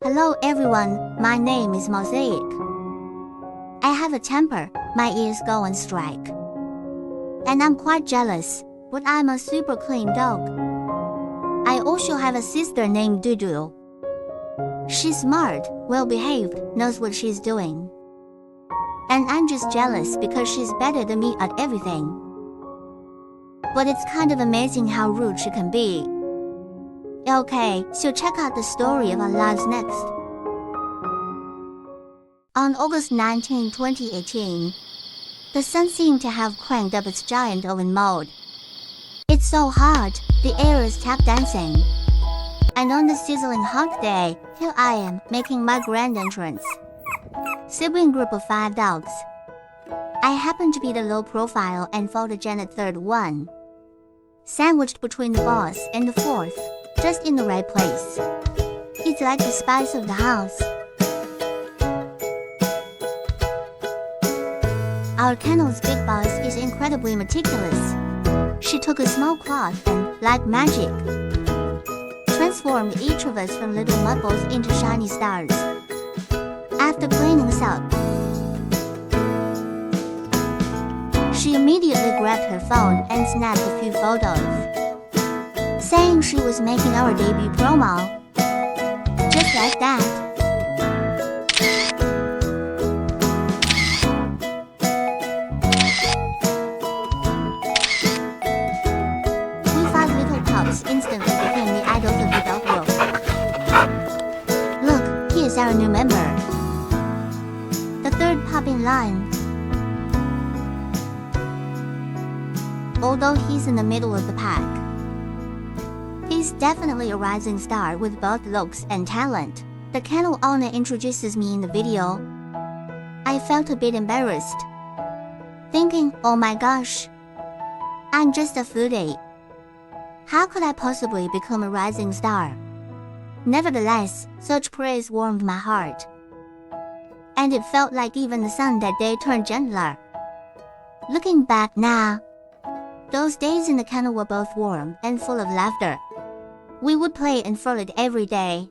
Hello everyone, my name is Mosaic. I have a temper, my ears go on strike. And I'm quite jealous, but I'm a super clean dog. I also have a sister named Doudou. She's smart, well-behaved, knows what she's doing. And I'm just jealous because she's better than me at everything. But it's kind of amazing how rude she can be. Okay, so check out the story of our lives next. On August 19, 2018, the sun seemed to have cranked up its giant oven mode. It's so hot, the air is tap dancing. And on the sizzling hot day, here I am, making my grand entrance. Sibling group of 5 dogs. I happen to be the low profile and photogenic third one. Sandwiched between the boss and the fourth, just in the right place. It's like the spice of the house. Our kennel's big boss is incredibly meticulous. She took a small cloth and, like magic, transformed each of us from little mudballs into shiny stars. After cleaning us up, she immediately grabbed her phone and snapped a few photos, saying she was making our debut promo. Just like that. We 5 little pups instantly became the idols of the dog world. Look, he is our new member. The third pup in line. Although he's in the middle of the pack, he's definitely a rising star with both looks and talent. The kennel owner introduces me in the video. I felt a bit embarrassed, thinking, oh my gosh, I'm just a foodie. How could I possibly become a rising star? Nevertheless, such praise warmed my heart. And it felt like even the sun that day turned gentler. Looking back now, those days in the kennel were both warm and full of laughter. We would play and frolic every day,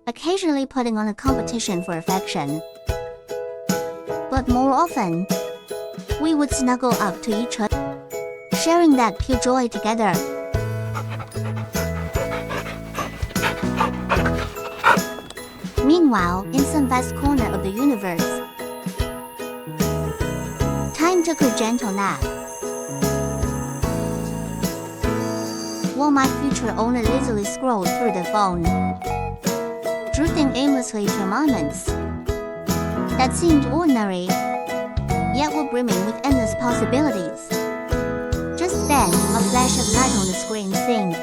occasionally putting on a competition for affection. But more often, we would snuggle up to each other, sharing that pure joy together. Meanwhile, in some vast corner of the universe, time took a gentle nap, while my future owner lazily scrolled through the phone, drifting aimlessly to moments that seemed ordinary, yet were brimming with endless possibilities. Just then, a flash of light on the screen seemed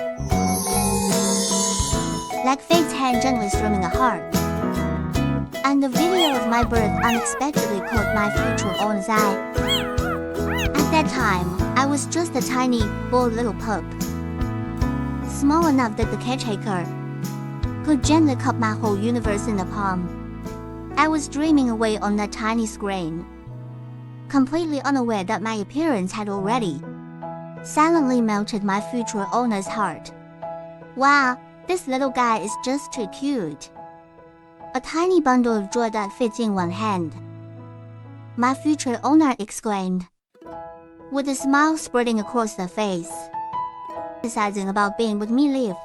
like fate's hand gently strumming a harp, and the video of my birth unexpectedly caught my future owner's eye. At that time, I was just a tiny, bold little pup, small enough that the caretaker could gently cup my whole universe in the palm. I was dreaming away on that tiny screen, completely unaware that my appearance had already silently melted my future owner's heart. Wow, this little guy is just too cute. A tiny bundle of joy that fits in one hand, my future owner exclaimed, with a smile spreading across her face, fantasizing about being with me live.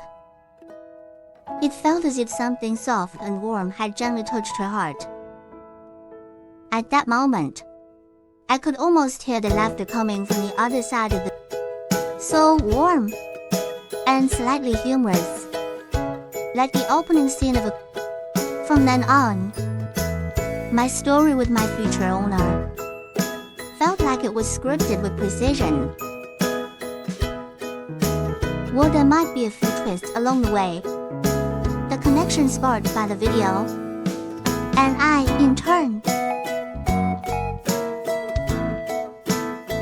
It felt as if something soft and warm had gently touched her heart. At that moment, I could almost hear the laughter coming from the other side of the so warm and slightly humorous, like the opening scene of a. From then on, my story with my future owner felt like it was scripted with precision. While there might be a few twists along the way, the connection sparked by the video, and I, in turn,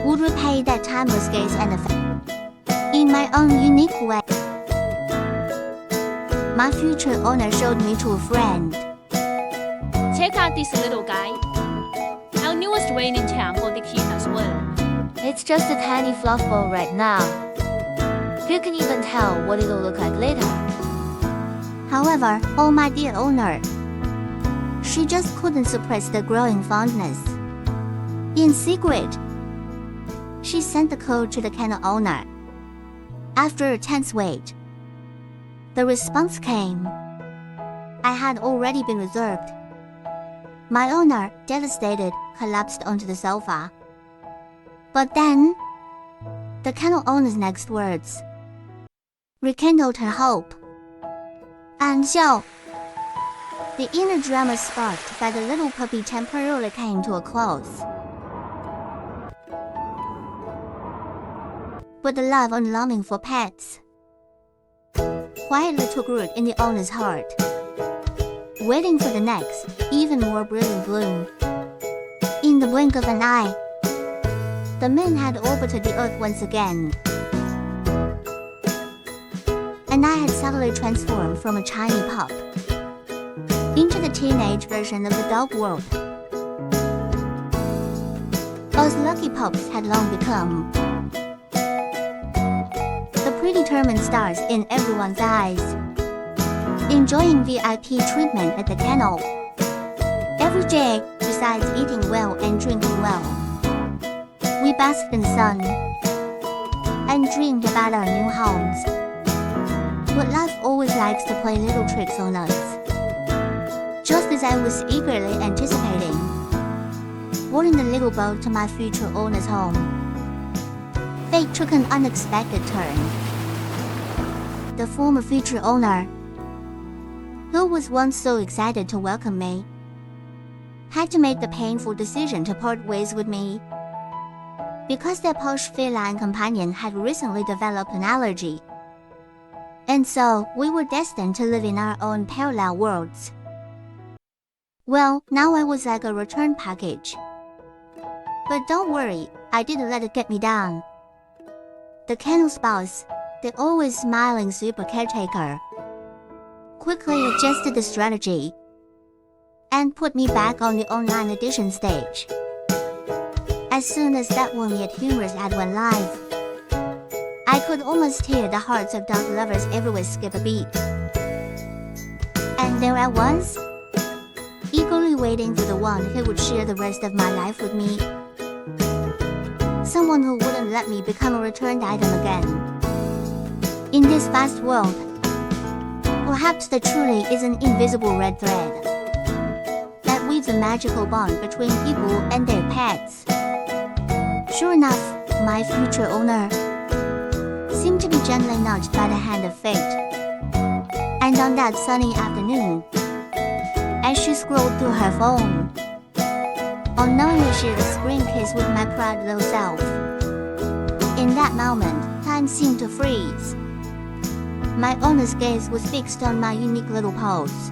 would repay that timeless gaze and affection in my own unique way. My future owner showed me to a friend. Check out this little guy. Our newest reigning champ for the kid as well. It's just a tiny fluff ball right now. Who can even tell what it'll look like later? However, oh my dear owner, she just couldn't suppress the growing fondness. In secret, she sent the code to the kennel owner. After a tense wait, the response came. I had already been reserved. My owner, devastated, collapsed onto the sofa. But then, the kennel owner's next words rekindled her hope. And so, the inner drama sparked by the little puppy temporarily came to a close. But the love and longing for pets quietly took root in the owner's heart, waiting for the next, even more brilliant bloom. In the blink of an eye, the man had orbited the earth once again, and I had suddenly transformed from a tiny pup into the teenage version of the dog world. As lucky pups had long become the predetermined stars in everyone's eyes, enjoying VIP treatment at the kennel every day. Besides eating well and drinking well, we basked in the sun and dreamed about our new homes. But life always likes to play little tricks on us. Just as I was eagerly anticipating boarding the little boat to my future owner's home, fate took an unexpected turn. The former future owner, who was once so excited to welcome me, had to make the painful decision to part ways with me because their posh feline companion had recently developed an allergy. And so, we were destined to live in our own parallel worlds. Well, now I was like a return package. But don't worry, I didn't let it get me down. The kennel's boss, the always smiling super caretaker, quickly adjusted the strategy and put me back on the online edition stage. As soon as that warm yet humorous ad went live, I could almost hear the hearts of dog lovers everywhere skip a beat. And there I was, eagerly waiting for the one who would share the rest of my life with me. Someone who wouldn't let me become a returned item again. In this vast world, perhaps there truly is an invisible red thread that weaves a magical bond between people and their pets. Sure enough, my future owner seemed to be gently nudged by the hand of fate. And on that sunny afternoon, as she scrolled through her phone, unknowingly shared a spring kiss with my proud little self. In that moment, time seemed to freeze. My owner's gaze was fixed on my unique little pose,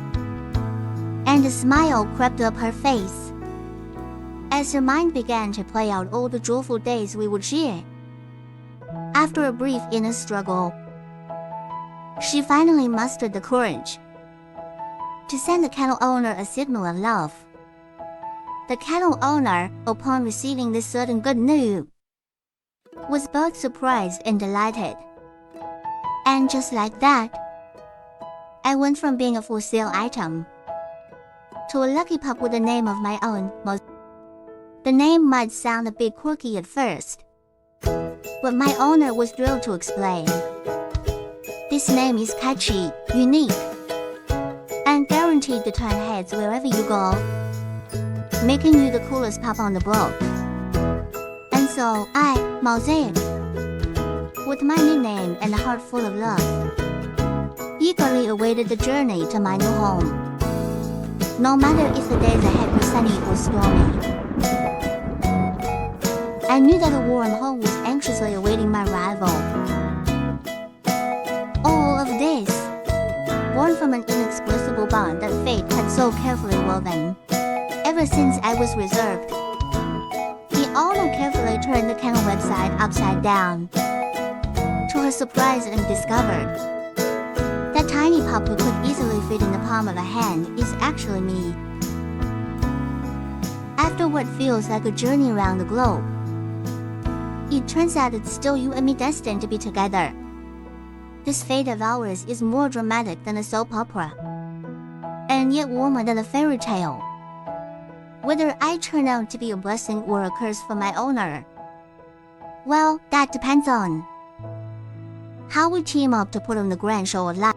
and a smile crept up her face as her mind began to play out all the joyful days we would share. After a brief inner struggle, she finally mustered the courage to send the kennel owner a signal of love. The kennel owner, upon receiving this sudden good news, was both surprised and delighted. And just like that, I went from being a for sale item to a lucky pup with a name of my own. The name might sound a bit quirky at first, but my owner was thrilled to explain. This name is catchy, unique, and guaranteed to turn heads wherever you go, making you the coolest pup on the block. And so I, Mosaic, with my new name and a heart full of love, eagerly awaited the journey to my new home, no matter if the days ahead were sunny or stormy. I knew that a warm home was anxiously awaiting my arrival. All of this, born from an inexplicable bond that fate had so carefully woven, ever since I was reserved. The owner carefully turned the kennel website upside down, to her surprise, and discovered that tiny pup who could easily fit in the palm of a hand is actually me. After what feels like a journey around the globe, it turns out it's still you and me destined to be together. This fate of ours is more dramatic than a soap opera, and yet warmer than a fairy tale. Whether I turn out to be a blessing or a curse for my owner, well, that depends on how we team up to put on the grand show of life.